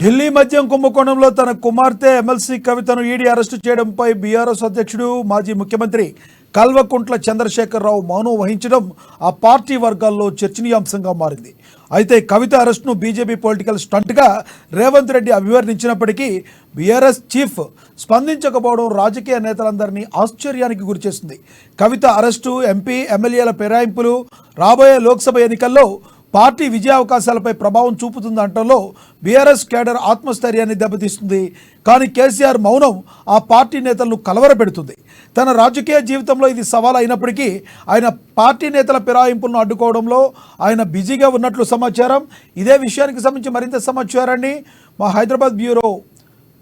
ఢిల్లీ మద్యం కుంభకోణంలో తన కుమార్తె ఎమ్మెల్సీ కవితను ఈడీ అరెస్టు చేయడంపై బీఆర్ఎస్ అధ్యక్షుడు మాజీ ముఖ్యమంత్రి కల్వకుంట్ల చంద్రశేఖరరావు మౌనం వహించడం ఆ పార్టీ వర్గాల్లో చర్చనీయాంశంగా మారింది. అయితే కవిత అరెస్టును బీజేపీ పొలిటికల్ స్టంట్గా రేవంత్ రెడ్డి అభివర్ణించినప్పటికీ బీఆర్ఎస్ చీఫ్ స్పందించకపోవడం రాజకీయ నేతలందరినీ ఆశ్చర్యానికి గురిచేసింది. కవిత అరెస్టు, ఎంపీ ఎమ్మెల్యేల ఫిరాయింపులు రాబోయే లోక్సభ ఎన్నికల్లో పార్టీ విజయావకాశాలపై ప్రభావం చూపుతుందంటలో బీఆర్ఎస్ కేడర్ ఆత్మస్థైర్యాన్ని దెబ్బతీస్తుంది. కానీ కేసీఆర్ మౌనం ఆ పార్టీ నేతలను కలవరపెడుతుంది. తన రాజకీయ జీవితంలో ఇది సవాల్ అయినప్పటికీ ఆయన పార్టీ నేతల ఫిరాయింపులను అడ్డుకోవడంలో ఆయన బిజీగా ఉన్నట్లు సమాచారం. ఇదే విషయానికి సంబంధించి మరింత సమాచారాన్ని మా హైదరాబాద్ బ్యూరో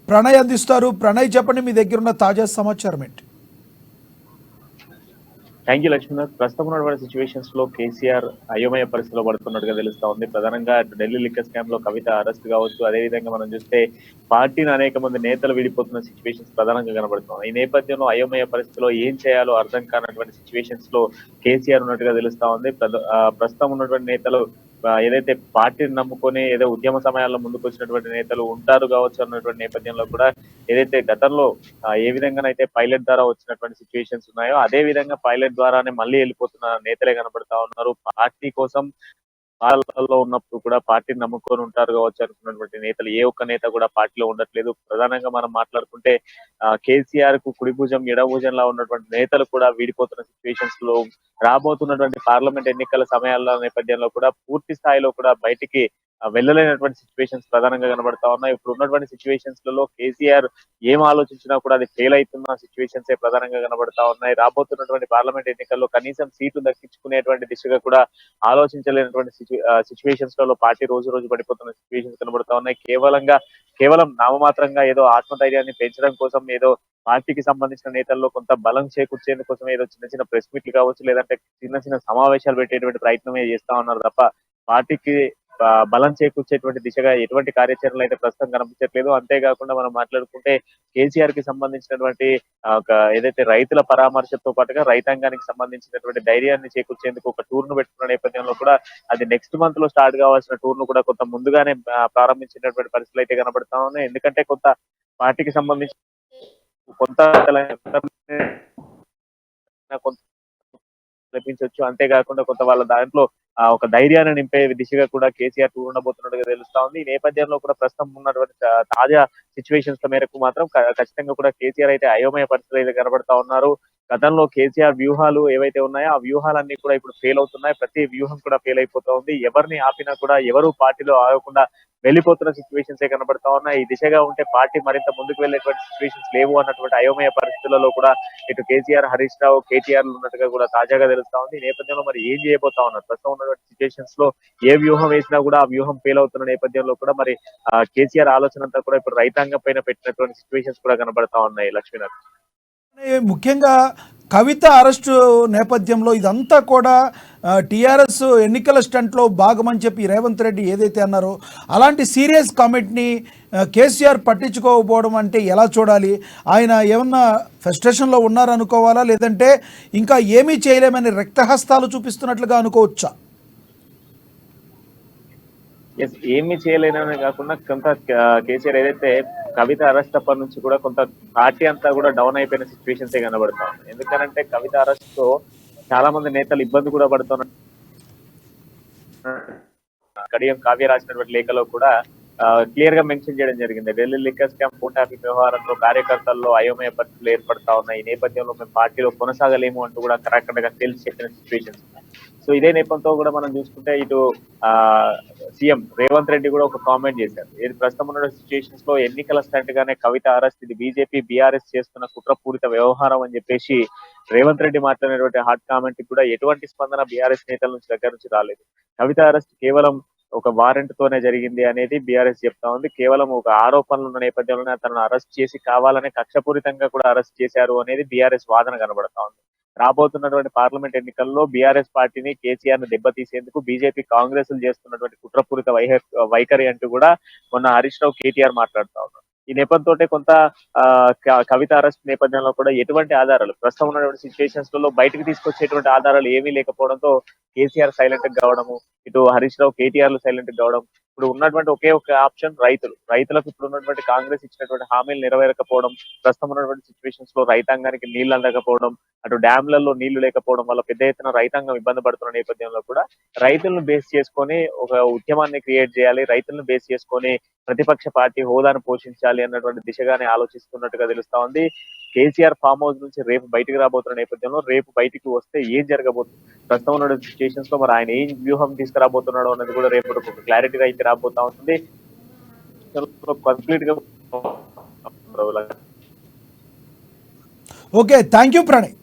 ప్రణయ్ అందిస్తారు. ప్రణయ్, చెప్పండి, మీ దగ్గర ఉన్న తాజా సమాచారం ఏంటి? Thank you Lakshminath. ప్రస్తుతం ఉన్నటువంటి సిచ్యువేషన్స్ లో కేసీఆర్ అయోమయ పరిస్థితిలో పడుతున్నట్టుగా తెలుస్తా ఉంది. ప్రధానంగా ఢిల్లీ లిక్కర్ స్కామ్ లో కవిత అరెస్ట్ కావచ్చు, అదేవిధంగా మనం చూస్తే పార్టీని అనేక మంది నేతలు విడిపోతున్న సిచ్యువేషన్స్ ప్రధానంగా కనబడుతున్నాయి. ఈ నేపథ్యంలో అయోమయ పరిస్థితిలో ఏం చేయాలో అర్థం కానటువంటి సిచ్యువేషన్స్ లో కేసీఆర్ ఉన్నట్టుగా తెలుస్తా ఉంది. ప్రస్తుతం ఉన్నటువంటి నేతలు ఏదైతే పార్టీని నమ్ముకొని ఏదో ఉద్యమ సమయాల్లో ముందుకు వచ్చినటువంటి నేతలు ఉంటారు కావచ్చు అన్నటువంటి నేపథ్యంలో కూడా ఏదైతే గతంలో ఏ విధంగానైతే పైలట్ ద్వారా వచ్చినటువంటి సిచ్యువేషన్స్ ఉన్నాయో అదే విధంగా పైలట్ ద్వారానే మళ్ళీ వెళ్ళిపోతున్న నేతలే కనబడతా ఉన్నారు. పార్టీ కోసం పాలనలో ఉన్నప్పుడు కూడా పార్టీని నమ్ముకొని ఉంటారు కావచ్చు అనుకున్నటువంటి నేతలు ఏ ఒక్క నేత కూడా పార్టీలో ఉండట్లేదు. ప్రధానంగా మనం మాట్లాడుకుంటే కేసీఆర్ కు కుడి భుజం ఎడ భుజంలా ఉన్నటువంటి నేతలు కూడా వీడిపోతున్న సిచ్యువేషన్స్ లో రాబోతున్నటువంటి పార్లమెంట్ ఎన్నికల సమయాల నేపథ్యంలో కూడా పూర్తి స్థాయిలో కూడా బయటికి వెళ్ళలేనటువంటి సిచ్యువేషన్స్ ప్రధానంగా కనబడతా ఉన్నాయి. ఇప్పుడు ఉన్నటువంటి సిచ్యువేషన్స్ లలో కేసీఆర్ ఏం ఆలోచించినా కూడా అది ఫెయిల్ అవుతున్న సిచ్యువేషన్స్ ప్రధానంగా కనబడతా ఉన్నాయి. రాబోతున్నటువంటి పార్లమెంట్ ఎన్నికల్లో కనీసం సీట్లు దక్కించుకునేటువంటి దిశగా కూడా ఆలోచించలేనటువంటి సిచ్యువేషన్స్ లలో పార్టీ రోజు రోజు పడిపోతున్న సిచ్యువేషన్స్ కనబడతా ఉన్నాయి. కేవలం నామమాత్రంగా ఏదో ఆత్మధైర్యాన్ని పెంచడం కోసం ఏదో పార్టీకి సంబంధించిన నేతల్లో కొంత బలం చేకూర్చేందుకోసం ఏదో చిన్న చిన్న ప్రెస్ మీట్లు కావచ్చు, లేదంటే చిన్న చిన్న సమావేశాలు పెట్టేటువంటి ప్రయత్నమే చేస్తా ఉన్నారు తప్ప పార్టీకి బలం చేకూర్చేటువంటి దిశగా ఎటువంటి కార్యాచరణలు అయితే ప్రస్తుతం కనిపించట్లేదు. అంతేకాకుండా మనం మాట్లాడుకుంటే కేసీఆర్ కి సంబంధించినటువంటి ఏదైతే రైతుల పరామర్శతో పాటుగా రైతాంగానికి సంబంధించినటువంటి ధైర్యాన్ని చేకూర్చేందుకు ఒక టూర్ ను పెట్టుకున్న నేపథ్యంలో కూడా అది నెక్స్ట్ మంత్ లో స్టార్ట్ కావాల్సిన టూర్ ను కూడా కొంత ముందుగానే ప్రారంభించినటువంటి పరిస్థితులు అయితే కనబడతా ఉన్నాయి. ఎందుకంటే కొంత పార్టీకి సంబంధించి కొంత లభించవచ్చు. అంతేకాకుండా కొంత వాళ్ళ దాంట్లో ఒక ధైర్యాన్ని నింపే దిశగా కూడా కేసీఆర్ టూర్ ఉండబోతున్నట్టుగా తెలుస్తా ఉంది. ఈ నేపథ్యంలో కూడా ప్రస్తుతం ఉన్నటువంటి తాజా సిచ్యువేషన్స్ మేరకు మాత్రం ఖచ్చితంగా కూడా కేసీఆర్ అయితే అయోమయ పరిస్థితులు అయితే కనబడతా ఉన్నారు. గతంలో కేసీఆర్ వ్యూహాలు ఏవైతే ఉన్నాయో ఆ వ్యూహాలన్నీ కూడా ఇప్పుడు ఫెయిల్ అవుతున్నాయి. ప్రతి వ్యూహం కూడా ఫెయిల్ అయిపోతా ఉంది. ఎవరిని ఆపినా కూడా ఎవరు పార్టీలో ఆగకుండా వెళ్ళిపోతున్న సిచ్యువేషన్స్ కనబడతా ఉన్నాయి. ఈ దిశగా ఉంటే పార్టీ మరింత ముందుకు వెళ్ళేటువంటి సిచ్యువేషన్స్ లేవు అన్నటువంటి అయోమయ పరిస్థితులలో కూడా ఇటు కేసీఆర్, హరీష్ రావు, కేటీఆర్ ఉన్నట్టుగా కూడా తాజాగా తెలుస్తా ఉంది. ఈ నేపథ్యంలో మరి ఏం చేయబోతా ఉన్నారు? ప్రస్తుతం ఉన్నటువంటి సిచ్యువేషన్స్ లో ఏ వ్యూహం వేసినా కూడా ఆ వ్యూహం ఫెయిల్ అవుతున్న నేపథ్యంలో కూడా మరి కేసీఆర్ ఆలోచన అంతా కూడా ఇప్పుడు రైతాంగం పైన పెట్టినటువంటి సిచ్యువేషన్స్ కూడా కనబడతా ఉన్నాయి. లక్ష్మీనాథ్, ముఖ్యంగా కవిత అరెస్టు నేపథ్యంలో ఇదంతా కూడా టీఆర్ఎస్ ఎన్నికల స్టంట్లో భాగమని చెప్పి రేవంత్ రెడ్డి ఏదైతే అన్నారో అలాంటి సీరియస్ కామెంట్ని కేసీఆర్ పట్టించుకోకపోవడం అంటే ఎలా చూడాలి? ఆయన ఏమన్నా ఫ్రస్ట్రేషన్లో ఉన్నారనుకోవాలా, లేదంటే ఇంకా ఏమీ చేయలేమని రక్తహస్తాలు చూపిస్తున్నట్లుగా అనుకోవచ్చా? ఏమి చేయలేననే కాకుండా కొంత కేసీఆర్ ఏదైతే కవిత అరెస్ట్ అప్పటి నుంచి కూడా కొంత పార్టీ అంతా కూడా డౌన్ అయిపోయిన సిచ్యువేషన్స్ కనబడతా ఉన్నాయి. ఎందుకంటే కవిత అరెస్ట్ తో చాలా మంది నేతలు ఇబ్బంది కూడా పడుతున్నారు. కడియం కావ్య రాసినటువంటి లేఖలో కూడా క్లియర్ గా మెన్షన్ చేయడం జరిగింది. ఢిల్లీ లిక్కర్ స్కామ్ కోటాఫీ వ్యవహారంలో కార్యకర్తల్లో అయోమయ పరిస్థితులు ఏర్పడతా ఉన్నాయి. ఈ నేపథ్యంలో మేము పార్టీలో కొనసాగలేము అంటూ కూడా కరెక్ట్గా తెలిసి చెప్పిన సిచ్యువేషన్స్ ఉన్నాయి. సో ఇదే నేపథ్యంతో కూడా మనం చూసుకుంటే ఇటు సీఎం రేవంత్ రెడ్డి కూడా ఒక కామెంట్ చేశారు. ఇది ప్రస్తుతం ఉన్న సిచ్యువేషన్స్ లో ఎన్నికల స్టంట్ గానే కవిత అరెస్ట్ ఇది బీజేపీ బీఆర్ఎస్ చేస్తున్న కుట్రపూరిత వ్యవహారం అని చెప్పేసి రేవంత్ రెడ్డి మాట్లాడినటువంటి హాట్ కామెంట్ కూడా ఎటువంటి స్పందన బీఆర్ఎస్ నేతల నుంచి దగ్గర నుంచి రాలేదు. కవిత అరెస్ట్ కేవలం ఒక వారెంట్ తోనే జరిగింది అనేది బీఆర్ఎస్ చెప్తా ఉంది. కేవలం ఒక ఆరోపణలు ఉన్న నేపథ్యంలోనే తనను అరెస్ట్ చేసి కావాలనే కక్షపూరితంగా కూడా అరెస్ట్ చేశారు అనేది బీఆర్ఎస్ వాదన కనబడతా ఉంది. రాబోతున్నటువంటి పార్లమెంట్ ఎన్నికల్లో బీఆర్ఎస్ పార్టీని, కేసీఆర్ ను దెబ్బతీసేందుకు బీజేపీ కాంగ్రెస్ చేస్తున్నటువంటి కుట్రపూరిత వైఖరి అంటూ కూడా మొన్న హరీష్ రావు, కేటీఆర్ మాట్లాడుతా ఉన్నారు. ఈ నేపథ్యంతో కొంత కవిత అరెస్ట్ నేపథ్యంలో కూడా ఎటువంటి ఆధారాలు ప్రస్తుతం ఉన్నటువంటి సిచ్యువేషన్స్ లో బయటకు తీసుకొచ్చేటువంటి ఆధారాలు ఏమీ లేకపోవడంతో కేసీఆర్ సైలెంట్ కావడము, ఇటు హరీష్ రావు, కేటీఆర్ సైలెంట్ కావడం, ఇప్పుడు ఉన్నటువంటి ఒకే ఒక ఆప్షన్ రైతులకు ఇప్పుడు ఉన్నటువంటి కాంగ్రెస్ ఇచ్చినటువంటి హామీలు నెరవేరకపోవడం, ప్రస్తుతం ఉన్నటువంటి సిచ్యువేషన్స్ లో రైతాంగానికి నీళ్లు అందకపోవడం, అటు డ్యాంలలో నీళ్లు లేకపోవడం వల్ల పెద్ద ఎత్తున రైతాంగం ఇబ్బంది పడుతున్న నేపథ్యంలో కూడా రైతులను బేస్ చేసుకొని ఒక ఉద్యమాన్ని క్రియేట్ చేయాలి, రైతులను బేస్ చేసుకొని ప్రతిపక్ష పార్టీ హోదాను పోషించాలి అన్నటువంటి దిశగానే ఆలోచిస్తున్నట్టుగా తెలుస్తా ఉంది. కేసీఆర్ ఫామ్ హౌస్ నుంచి రేపు బయటకు రాబోతున్న నేపథ్యంలో రేపు బయటికి వస్తే ఏం జరగబోతుంది, ప్రస్తుతం ఉన్న సిచ్యువేషన్స్ లో మరి ఆయన ఏం వ్యూహం తీసుకురాబోతున్నాడు అన్నది కూడా రేపు ఒక క్లారిటీగా అయితే రాబోతా ఉంటుంది. కంప్లీట్ గా ఓకే, థ్యాంక్ యూ ప్రణయ్.